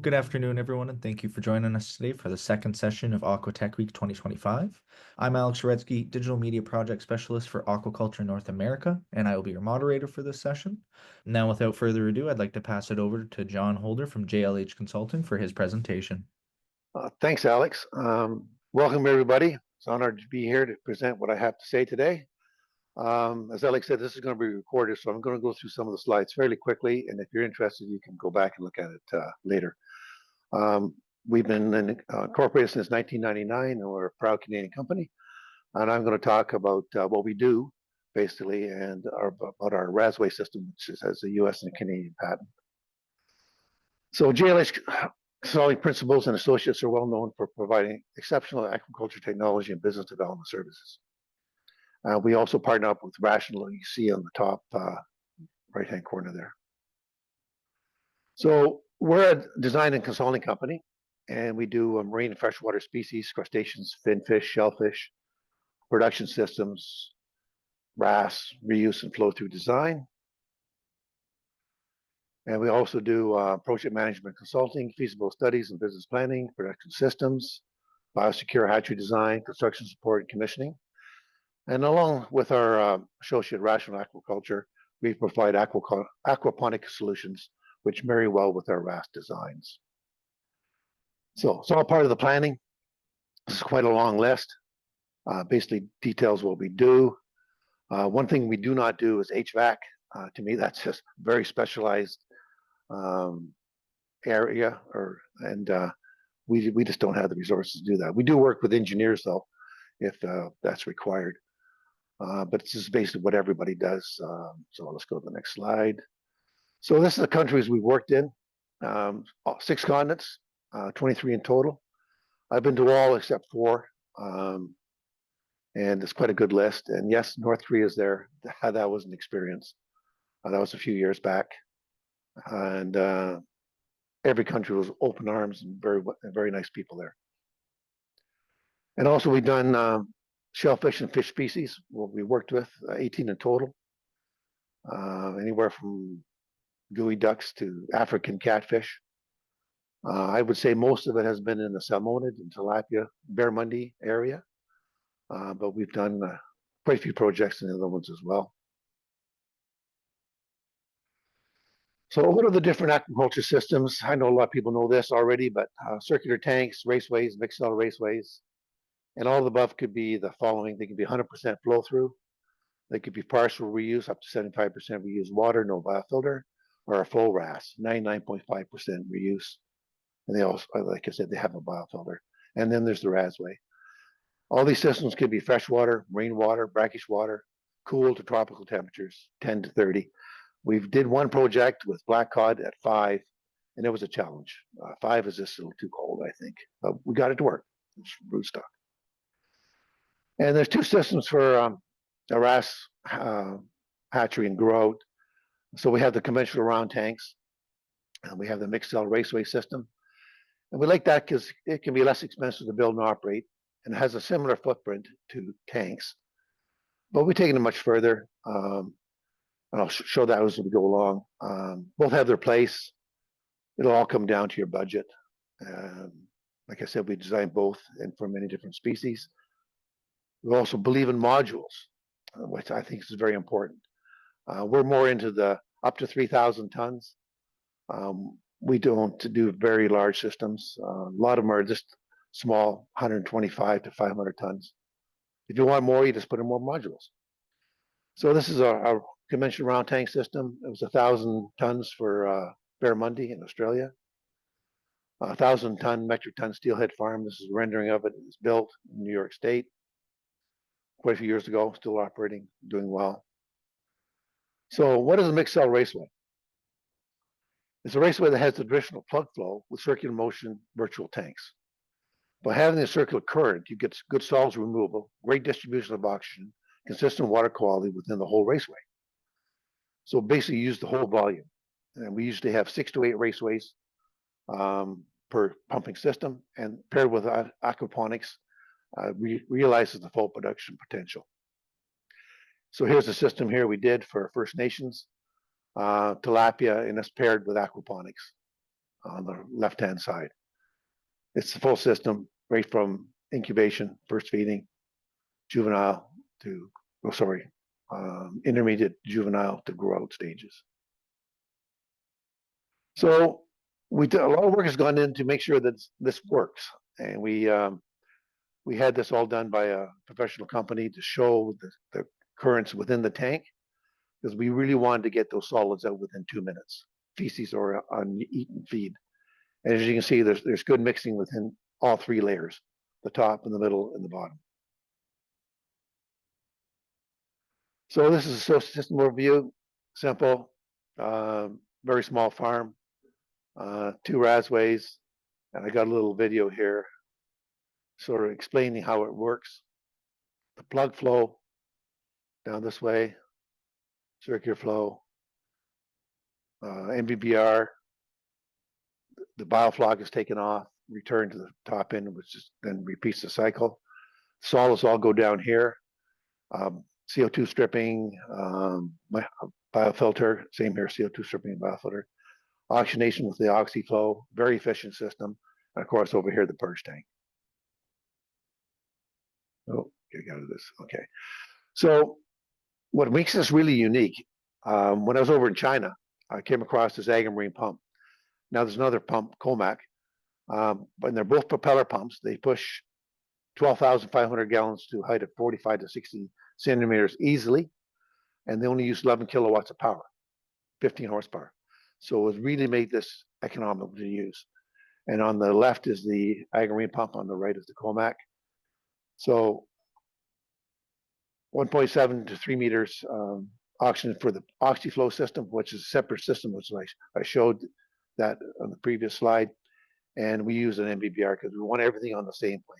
Good afternoon, everyone, and thank you for joining us today for the second session of Aquatech Week 2025. I'm Alex Redzky, Digital Media Project Specialist for Aquaculture North America, and I will be your moderator for this session. Now, without further ado, I'd like to pass it over to John Holder from JLH Consulting for his presentation. Thanks, Alex. Welcome, everybody. It's an honor to be here to present what I have to say today. As Alex said, this is going to be recorded, so I'm going to go through some of the slides fairly quickly, and if you're interested, you can go back and look at it later. We've been incorporated since 1999, and we're a proud Canadian company, and I'm going to talk about what we do, basically, and about our RASWay system, which has a U.S. and a Canadian patent. So JLH Consulting principals and associates are well known for providing exceptional aquaculture technology and business development services. We also partner up with Rational, you see on the top right-hand corner there. So we're a design and consulting company, and we do marine and freshwater species, crustaceans, finfish, shellfish, production systems, RAS, reuse and flow-through design. And we also do project management consulting, feasible studies and business planning, production systems, biosecure hatchery design, construction support, and commissioning. And along with our associate Rational Aquaculture, we provide aquaponic solutions which marry well with our RAS designs. So it's all part of the planning. This is quite a long list. Basically details what we do. One thing we do not do is HVAC. To me, that's just very specialized area, and we just don't have the resources to do that. We do work with engineers though, if that's required. But it's just basically what everybody does. So let's go to the next slide. So this is the countries we've worked in, 6 continents, 23 in total. I've been to all except 4, and it's quite a good list. And yes, North Korea is there. That was an experience. That was a few years back, and every country was open arms and very nice people there. And also we've done shellfish and fish species. What we worked with 18 in total, anywhere from gooey ducks to African catfish. I would say most of it has been in the salmonid and tilapia, barramundi area, but we've done quite a few projects in the other ones as well. So what are the different aquaculture systems? I know a lot of people know this already, but circular tanks, raceways, mixed cell raceways, and all of the above could be the following. They could be 100% flow through. They could be partial reuse, up to 75% reused water, no biofilter, or a full RAS, 99.5% reuse. And they also, like I said, they have a biofilter. And then there's the RASWay. All these systems could be freshwater, marine water, brackish water, cool to tropical temperatures, 10 to 30. We did one project with black cod at 5, and it was a challenge. 5 is just a little too cold, I think, but we got it to work. It's rootstock. And there's 2 systems for a RAS hatchery and grow out. So we have the conventional round tanks, and we have the mixed cell raceway system. And we like that because it can be less expensive to build and operate, and it has a similar footprint to tanks. But we're taking it much further. And I'll show that as we go along. Both have their place. It'll all come down to your budget. Like I said, we design both and for many different species. We also believe in modules, which I think is very important. We're more into the up to 3,000 tons. We don't do very large systems. A lot of them are just small, 125 to 500 tons. If you want more, you just put in more modules. So this is our conventional round tank system. It was 1,000 tons for barramundi in Australia. 1,000-ton metric ton steelhead farm. This is a rendering of it. It was built in New York State quite a few years ago, still operating, doing well. So what is a mixed cell raceway? It's a raceway that has the traditional plug flow with circular motion virtual tanks. By having the circular current, you get good solids removal, great distribution of oxygen, consistent water quality within the whole raceway. So basically you use the whole volume. And we usually have 6 to 8 raceways per pumping system, and paired with aquaponics, realizes the full production potential. So here's the system here we did for First Nations, tilapia, and it's paired with aquaponics. on the left-hand side. It's the full system, right from incubation, first feeding, juvenile to, intermediate juvenile to grow out stages. So a lot of work has gone in to make sure that this works. And we had this all done by a professional company to show the currents within the tank, because we really wanted to get those solids out within 2 minutes, feces or uneaten feed. And as you can see, there's good mixing within all three layers, the top and the middle and the bottom. So this is a system overview, simple, very small farm, 2 RASWays, and I got a little video here sort of explaining how it works. The plug flow down this way, circular flow, MBBR, the biofloc is taken off, returned to the top end, which is then repeats the cycle. Solids all go down here. CO2 stripping, biofilter, same here, CO2 stripping and biofilter. Oxygenation with the oxyflow, very efficient system. And of course, over here, the purge tank. Oh, get out of this. Okay. So what makes this really unique, when I was over in China, I came across this Agamarine pump. Now there's another pump, Comac, but they're both propeller pumps. They push 12,500 gallons to a height of 45 to 60 centimeters easily, and they only use 11 kilowatts of power, 15 horsepower. So it really made this economical to use. And on the left is the Agamarine pump, on the right is the Comac. So 1.7 to 3 meters oxygen for the oxyflow system, which is a separate system, which I showed that on the previous slide. And we use an MBBR because we want everything on the same plane.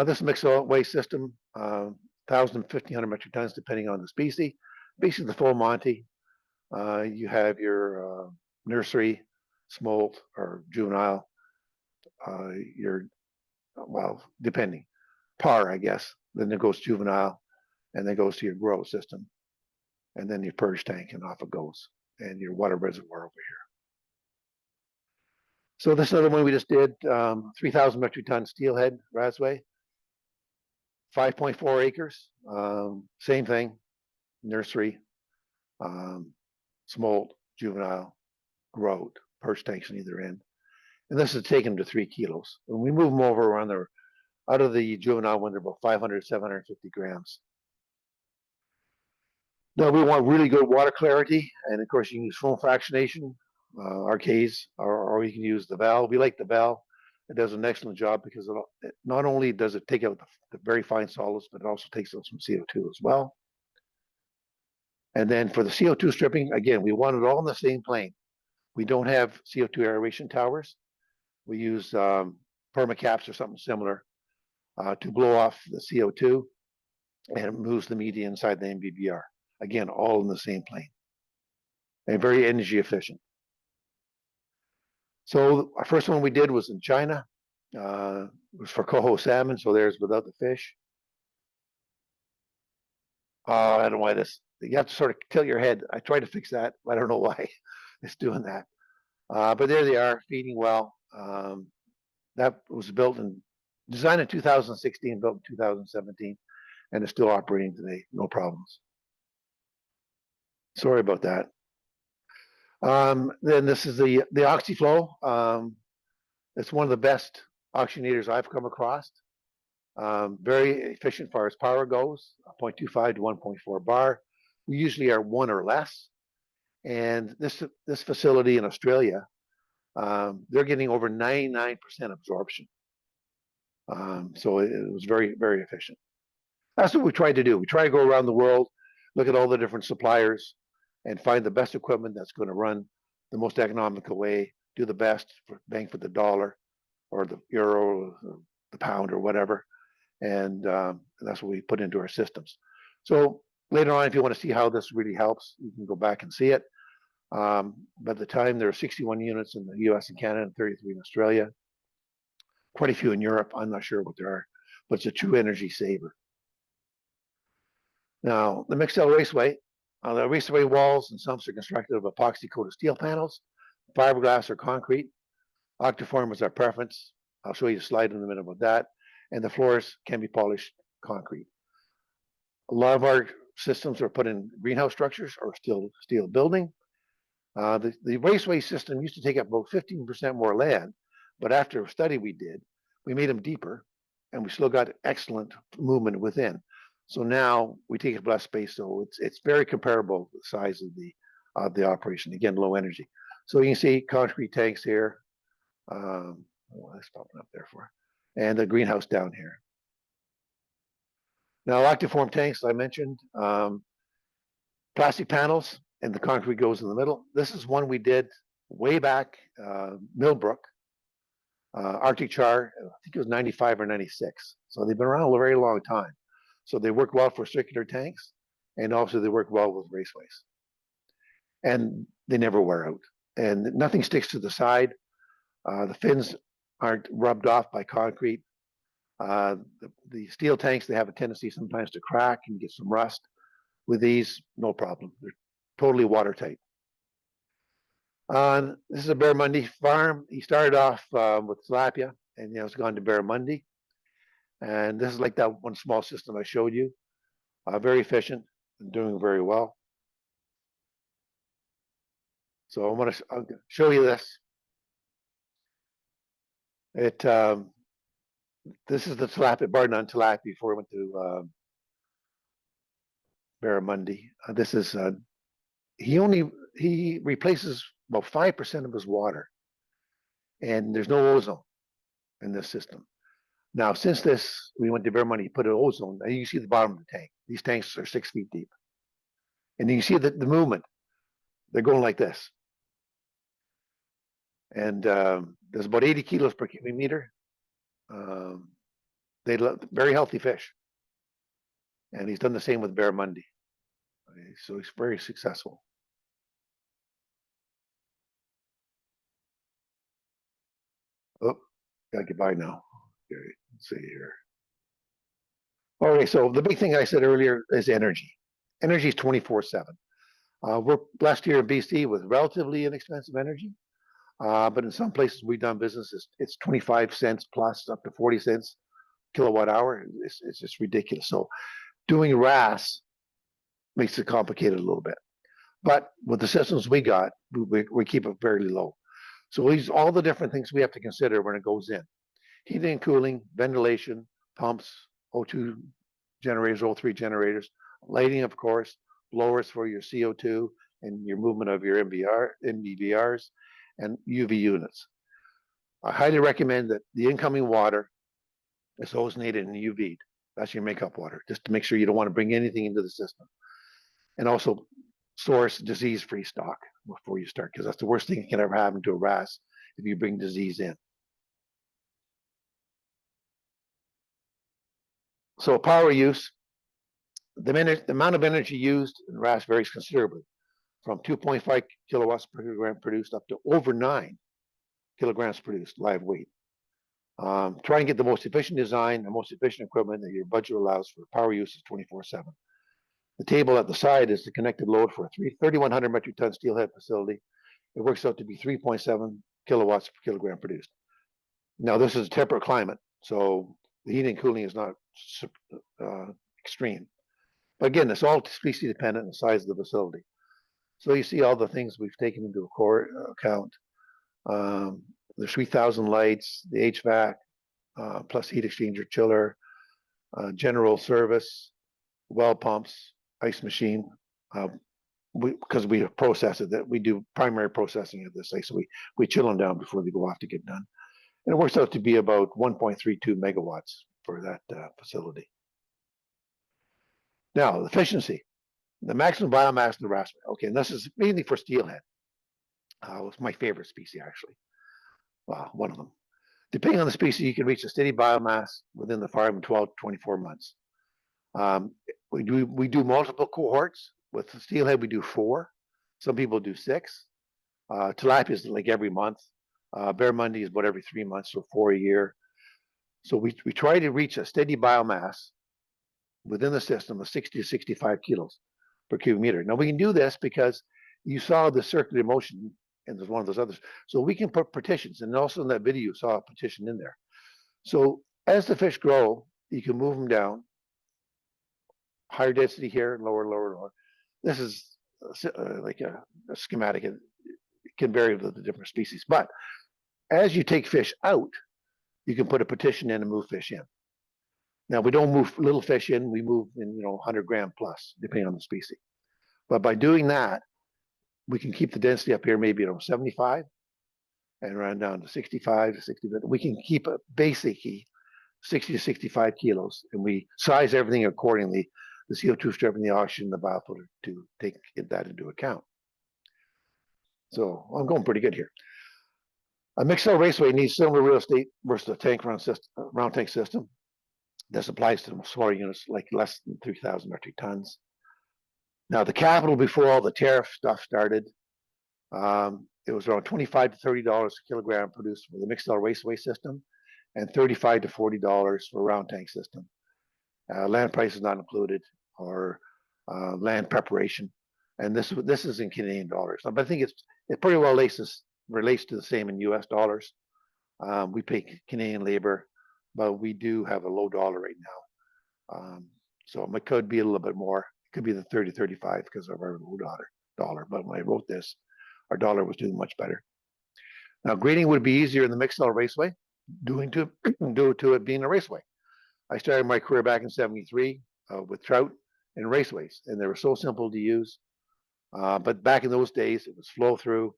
This mixed waste system, 1,000 to 1,500 metric tons, depending on the species. Basically, the full Monty. You have your nursery, smolt, or juvenile. Depending. Par, I guess. Then it goes juvenile, and then goes to your grow system, and then your purge tank, and off it goes, and your water reservoir over here. So this other one we just did, 3,000 metric ton steelhead RASWay, 5.4 acres, same thing, nursery, smolt, juvenile, growth, purge tanks on either end. And this is taken to 3 kilos. When we move them over around there, out of the juvenile one, they're about 500, 750 grams. Now we want really good water clarity, and of course you can use foam fractionation, RKs, or you can use the valve. We like the valve. It does an excellent job because it not only does it take out the very fine solids, but it also takes out some CO2 as well. And then for the CO2 stripping, again, we want it all in the same plane. We don't have CO2 aeration towers. We use permacaps or something similar to blow off the CO2, and it moves the media inside the MBBR. Again, all in the same plane, and very energy efficient. So our first one we did was in China. It was for coho salmon, so there's without the fish. I don't know why this, you have to sort of tilt your head. I tried to fix that, but I don't know why it's doing that. But there they are, feeding well. That was designed in 2016, built in 2017, and it's still operating today, no problems. Sorry about that. Then this is the oxyflow. It's one of the best oxygenators I've come across. Very efficient as far as power goes, 0.25 to 1.4 bar. We usually are 1 or less. And this facility in Australia, they're getting over 99% absorption. So it was very, very efficient. That's what we tried to do. We try to go around the world, look at all the different suppliers, and find the best equipment that's going to run the most economical way, do the best for bang for the dollar, or the euro, or the pound, or whatever. And that's what we put into our systems. So later on, if you want to see how this really helps, you can go back and see it. By the time there are 61 units in the US and Canada and 33 in Australia, quite a few in Europe. I'm not sure what there are, but it's a true energy saver. Now, the Mixel RASWay, the RASWay walls and sumps are constructed of epoxy coated steel panels, fiberglass or concrete. Octiform is our preference. I'll show you a slide in a minute about that. And the floors can be polished concrete. A lot of our systems are put in greenhouse structures or steel building. The RASWay system used to take up about 15% more land, but after a study we did, we made them deeper, and we still got excellent movement within. So now we take up less space, so it's very comparable to the size of the operation. Again, low energy. So you can see concrete tanks here. That's popping up there for, and the greenhouse down here. Now, Octiform tanks, I mentioned, plastic panels, and the concrete goes in the middle. This is one we did way back, Millbrook, Arctic Char, I think it was 95 or 96. So they've been around a very long time. So they work well for circular tanks, and also they work well with RASWays. And they never wear out. And nothing sticks to the side. The fins aren't rubbed off by concrete. The steel tanks, they have a tendency sometimes to crack and get some rust. With these, no problem. They're totally watertight. This is a barramundi farm. He started off with tilapia, and it's gone to barramundi. And this is like that one small system I showed you. Very efficient and doing very well. So I'll show you this. This is the tilapia, Barnon tilapia before we went to barramundi. This is he replaces about 5% of his water, and there's no ozone in this system. Now, since we went to barramundi, he put an ozone. And you can see the bottom of the tank. These tanks are 6 feet deep, and you can see the movement. They're going like this, and there's about 80 kilos per cubic meter. They very healthy fish, and he's done the same with barramundi. So he's very successful. Oh, gotta get by now. Okay, let's see here. Okay, so the big thing I said earlier is energy. Energy is 24/7. We're blessed here in BC with relatively inexpensive energy, but in some places we've done business, it's 25 cents plus up to 40 cents kilowatt hour. It's just ridiculous. So doing RAS makes it complicated a little bit. But with the systems we got, we keep it fairly low. So these all the different things we have to consider when it goes in. Heating and cooling, ventilation, pumps, O2 generators, O3 generators, lighting, of course, blowers for your CO2 and your movement of your NBVRs, and UV units. I highly recommend that the incoming water is ozonated and UV'd. That's your makeup water, just to make sure you don't want to bring anything into the system. And also source disease-free stock before you start, because that's the worst thing that can ever happen to a RAS if you bring disease in. So power use, the amount of energy used in RAS varies considerably, from 2.5 kilowatts per kilogram produced up to over 9 kilograms produced live weight. Try and get the most efficient design, the most efficient equipment that your budget allows for. Power use is 24/7. The table at the side is the connected load for a 3,100 metric ton steelhead facility. It works out to be 3.7 kilowatts per kilogram produced. Now, this is a temperate climate, so the heating and cooling is not extreme. But again, it's all species dependent on the size of the facility. So you see all the things we've taken into account. There's 3,000 lights, the HVAC, plus heat exchanger, chiller, general service, well pumps, ice machine. Because we process it, that we do primary processing of this, so we chill them down before they go off to get done. And it works out to be about 1.32 megawatts for that facility. Now, efficiency, the maximum biomass in the RASWay. Okay, and this is mainly for steelhead. It's my favorite species, actually. One of them. Depending on the species, you can reach a steady biomass within the farm in 12 to 24 months. We do multiple cohorts. With the steelhead, we do 4. Some people do 6. Tilapia is like every month. Barramundi is about every 3 months, so 4 a year. So we try to reach a steady biomass within the system of 60 to 65 kilos per cubic meter. Now we can do this because you saw the circular motion and there's one of those others. So we can put partitions, and also in that video you saw a partition in there. So as the fish grow, you can move them down, higher density here, lower, lower, lower. This is like a schematic. It can vary with the different species. But as you take fish out, you can put a partition in and move fish in. Now, we don't move little fish in, we move in, 100 gram plus, depending on the species. But by doing that, we can keep the density up here maybe 75 and run down to 65 to 60. We can keep it basically 60 to 65 kilos, and we size everything accordingly, the CO2 strip and the oxygen, the biofilter, to take that into account. So I'm going pretty good here. A mixed cell raceway needs similar real estate versus a tank round tank system. This applies to smaller units like less than 3,000 metric tons. Now, the capital before all the tariff stuff started, it was around $25 to $30 a kilogram produced for the mixed cell raceway system, and $35 to $40 for a round tank system. Land price is not included, or land preparation, and this is in Canadian dollars. But I think it pretty well relates to the same in U.S. dollars. We pay Canadian labor, but we do have a low dollar right now, so it could be a little bit more. It could be the 30, 35 because of our low dollar. But when I wrote this, our dollar was doing much better. Now, grading would be easier in the mixed cell raceway, due to it being a raceway. I started my career back in '73 with trout and raceways, and they were so simple to use. But back in those days, it was flow through,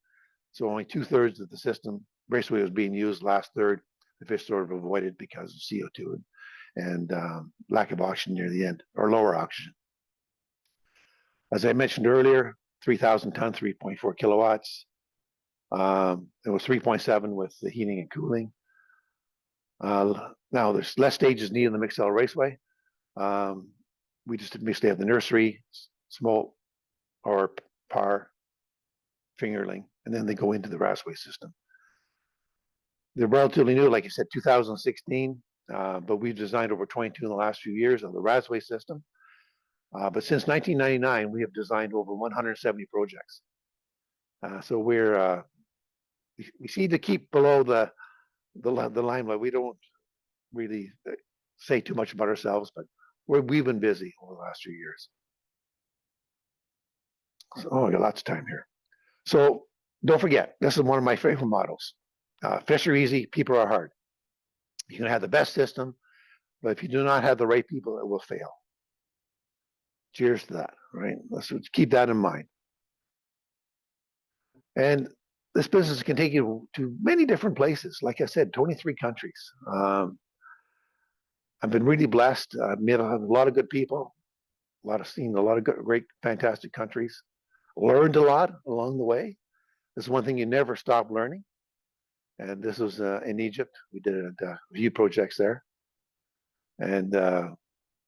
so only 2/3 of the system raceway was being used. Last third, the fish sort of avoided because of CO2 and lack of oxygen near the end, or lower oxygen. As I mentioned earlier, 3,000 ton, 3.4 kilowatts. It was 3.7 with the heating and cooling. Now there's less stages needed in the mixed cell raceway. We just basically have the nursery, smolt, or par, fingerling, and then they go into the RASWay system. They're relatively new, like I said, 2016, but we've designed over 22 in the last few years of the RASWay system. But since 1999, we have designed over 170 projects. So we seem to keep below the limelight. We don't really say too much about ourselves, but we've been busy over the last few years. So, I got lots of time here. So don't forget, this is one of my favorite models. Fish are easy, people are hard. You can have the best system, but if you do not have the right people, it will fail. Cheers to that, right? Let's keep that in mind. And this business can take you to many different places. Like I said, 23 countries. I've been really blessed. I've met a lot of good people, seen a lot of great, fantastic countries. Learned a lot along the way. This is one thing you never stop learning. And this was in Egypt. We did a few projects there. And I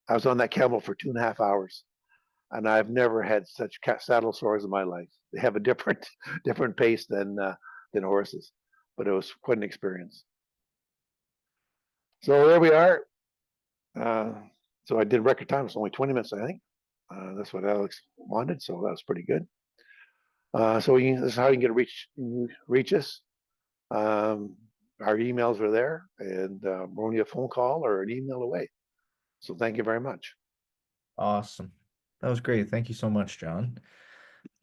was on that camel for 2.5 hours. And I've never had such saddle sores in my life. They have a different pace than horses, but it was quite an experience. So there we are. So I did record time. It's only 20 minutes, I think. That's what Alex wanted, so that was pretty good. So this is how you can reach us. Our emails are there, and we're only a phone call or an email away. So thank you very much. Awesome. That was great. Thank you so much, John.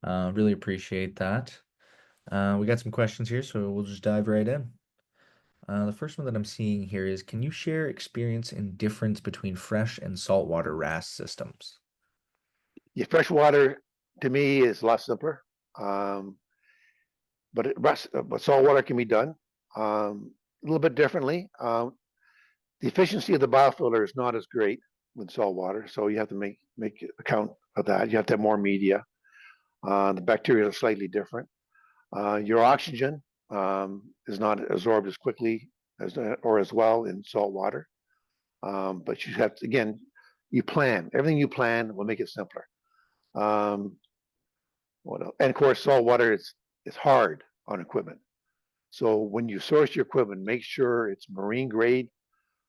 Really appreciate that. We got some questions here, so we'll just dive right in. The first one that I'm seeing here is, can you share experience and difference between fresh and saltwater RAS systems? Yeah, freshwater to me is a lot simpler, but saltwater can be done a little bit differently. The efficiency of the biofilter is not as great with saltwater, so you have to make account of that. You have to have more media. The bacteria are slightly different. Your oxygen is not absorbed as quickly or as well in salt water. But you have to, again, you plan. Everything you plan will make it simpler. And of course, salt water is hard on equipment. So when you source your equipment, make sure it's marine grade.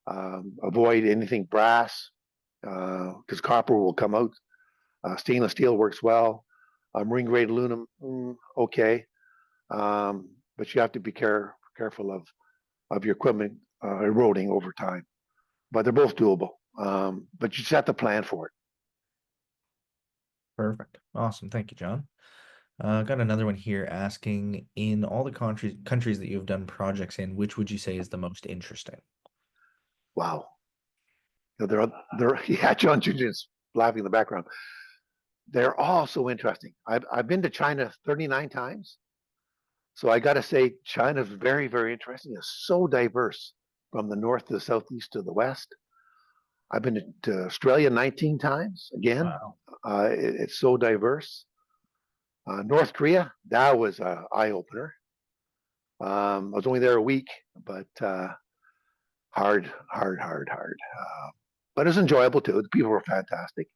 Avoid anything brass, because copper will come out. Stainless steel works well. Marine grade aluminum, okay. but you have to be careful of your equipment eroding over time. But they're both doable. But you just have to plan for it. Perfect. Awesome. Thank you, John. Got another one here asking, in all the countries that you've done projects in, which would you say is the most interesting? Wow. They're yeah, John Jr.'s laughing in the background. They're all so interesting. I've been to China 39 times. So I got to say, China's very, very interesting. It's so diverse from the north to the southeast to the west. I've been to Australia 19 times. Again, Wow. it's so diverse. North Korea, that was an eye opener. I was only there a week, but hard, hard, hard, hard. But it was enjoyable too. The people were fantastic.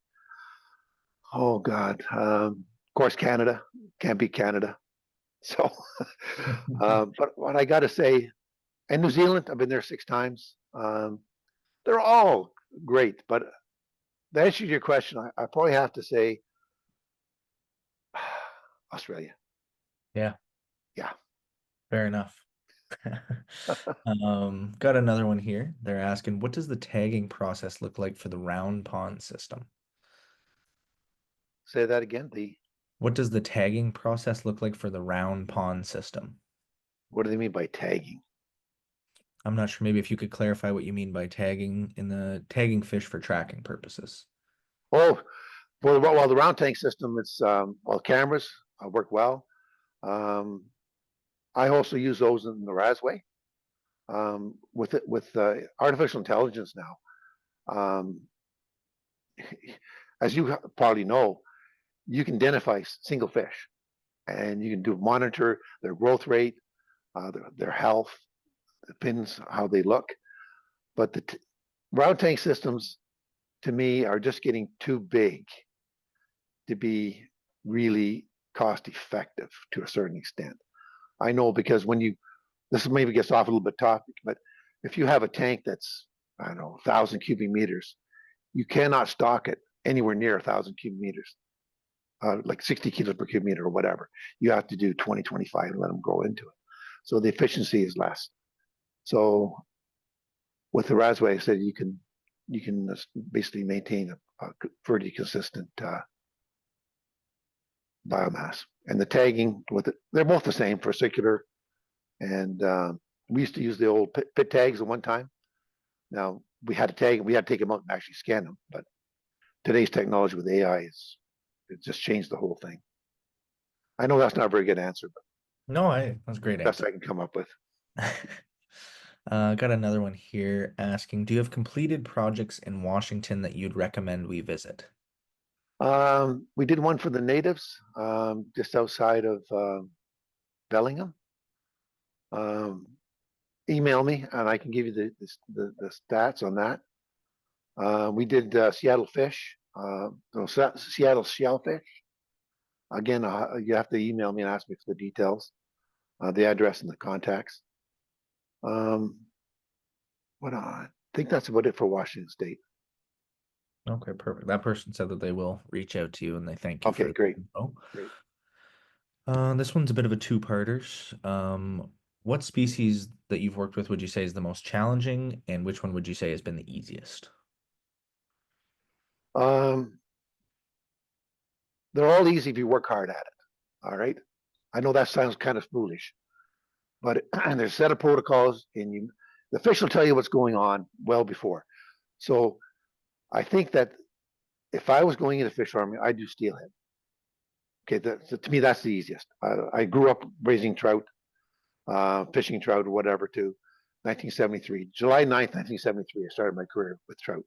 Oh God. Of course, Canada can't beat Canada. So, but what I got to say, and New Zealand, I've been there 6 times. They're all great, but to answer your question, I probably have to say Australia. Yeah, Yeah. fair enough. Got another one here. They're asking, what does the tagging process look like for the round pond system? Say that again. What does the tagging process look like for the round pond system? What do they mean by tagging? I'm not sure. Maybe if you could clarify what you mean by tagging in the tagging fish for tracking purposes. Oh, well, the round tank system, it's well, cameras work well. Um, I also use those in the RASWay. With artificial intelligence now, um, as you probably know, you can identify single fish, and you can monitor their growth rate, their health, the pins, how they look. But the round tank systems, to me, are just getting too big to be really cost effective to a certain extent. I know because when you, this maybe gets off a little bit topic, but if you have a tank that's, I don't know, 1,000 cubic meters, you cannot stock it anywhere near 1,000 cubic meters, like 60 kilos per cubic meter or whatever. You have to do 20, 25 and let them grow into it. So the efficiency is less. So with the RASWay, I said you can basically maintain a pretty consistent biomass. And the tagging with it, they're both the same for circular. And we used to use the old pit tags at one time. Now we had to tag, we had to take them out and actually scan them. But today's technology with AI it just changed the whole thing. I know that's not a very good answer, but No, that's a great best answer. I can come up with. Got another one here asking, do you have completed projects in Washington that you'd recommend we visit? We did one for the natives just outside of Bellingham. Um, Email me and I can give you the stats on that. We did Seattle fish, Seattle shellfish. Again, you have to email me and ask me for the details, the address and the contacts. Um, I think that's about it for Washington State. Okay, perfect. That person said that they will reach out to you and they thank you for Okay, the great, info. great. This one's a bit of a two-parters. What species that you've worked with would you say is the most challenging, and which one would you say has been the easiest? Um, they're all easy if you work hard at it. All right. I know that sounds kind of foolish, but and there's a set of protocols, and the fish will tell you what's going on well before. So I think that if I was going into fish farming, I'd do steelhead. Okay, to me that's the easiest. I grew up raising trout, fishing trout or whatever too. 1973, July 9th, 1973, I started my career with trout.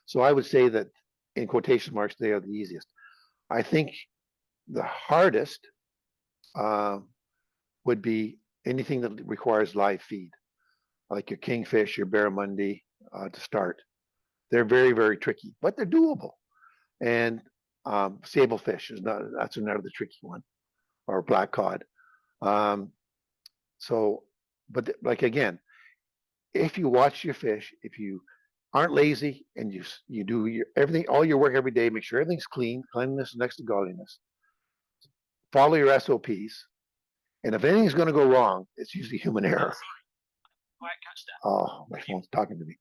So I would say that in quotation marks, they are the easiest. I think the hardest uh, would be anything that requires live feed, like your kingfish, your barramundi to start. They're very, very tricky, but they're doable. And sablefish is not, that's another tricky one, or black cod. Um, so, but like again, if you watch your fish, if you aren't lazy and you do your everything, all your work every day, make sure everything's clean. Cleanliness is next to godliness. Follow your SOPs, And if anything's going to go wrong, it's usually human error. Oh, my phone's talking to me.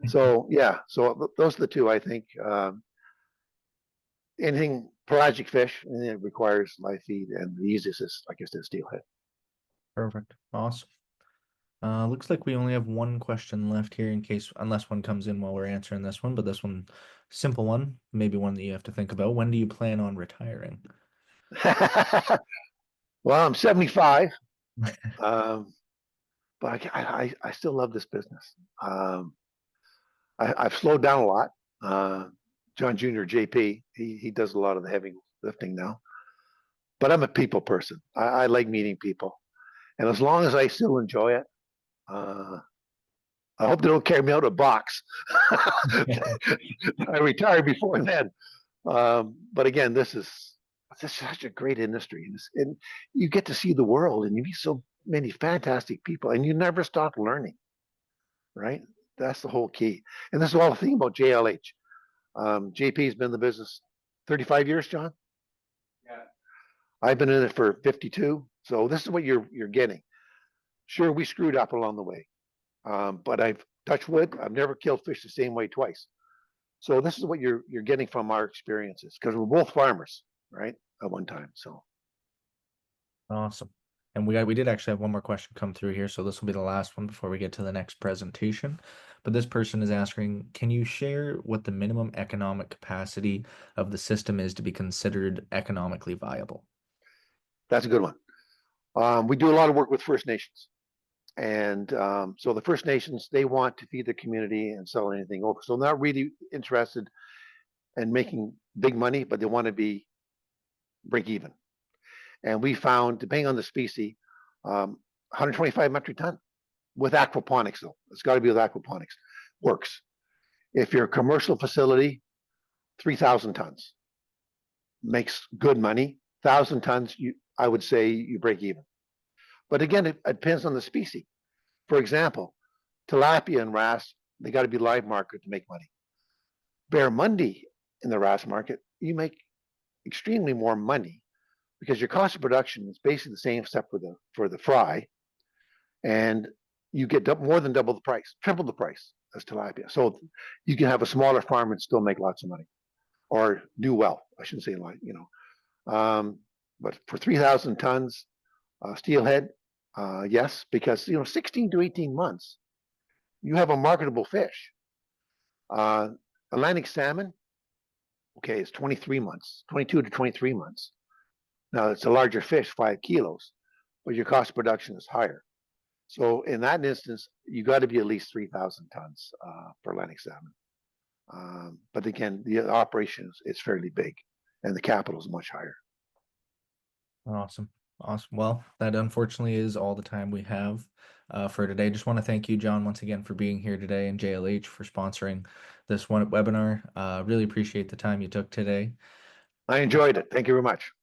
So yeah, so those are the two I think. Anything pelagic fish, and it requires live feed, and the easiest is, like I said, steelhead. Perfect. Awesome. Looks like we only have one question left here in case, unless one comes in while we're answering this one, but this one, simple one, maybe one that you have to think about. When do you plan on retiring? Well, I'm 75, but I still love this business. I've slowed down a lot. John Jr. JP, he does a lot of the heavy lifting now. But I'm a people person. I like meeting people, and as long as I still enjoy it, I hope they don't carry me out of a box. I retire before then. But again, this is such a great industry, and you get to see the world, and you meet so many fantastic people, and you never stop learning. Right? That's the whole key. And this is all the thing about JLH. JP's been in the business 35 years, John. Yeah. I've been in it for 52. So this is what you're getting. Sure, we screwed up along the way, but I've touched wood. I've never killed fish the same way twice. So this is what you're getting from our experiences, because we're both farmers, right? At one time. So Awesome. And we did actually have one more question come through here, so this will be the last one before we get to the next presentation. But this person is asking, can you share what the minimum economic capacity of the system is to be considered economically viable? that's a good one. We do a lot of work with First Nations. And so the First Nations, they want to feed the community and sell anything over. So they're not really interested in making big money, but they want to be break even. And we found, depending on the species, 125 metric ton with aquaponics, though. It's got to be with aquaponics. Works. If you're a commercial facility, 3,000 tons. Makes good money. 1,000 tons, I would say you break even. But again, it depends on the species. For example, tilapia and wrasse, they got to be live market to make money. Barramundi in the wrasse market, you make extremely more money because your cost of production is basically the same except for the fry, and you get more than double the price, triple the price as tilapia. So you can have a smaller farm and still make lots of money, or do well. I shouldn't say like, but for 3,000 tons steelhead, yes, because 16 to 18 months, you have a marketable fish. Atlantic salmon, okay, it's 23 months, 22 to 23 months. Now it's a larger fish, 5 kilos, but your cost of production is higher. So in that instance, you got to be at least 3,000 tons for Atlantic salmon. But again, the operation is fairly big, and the capital is much higher. Awesome. Awesome. Well, that unfortunately is all the time we have for today. Just want to thank you, John, once again for being here today, and JLH for sponsoring this one webinar. Really appreciate the time you took today. I enjoyed it. Thank you very much.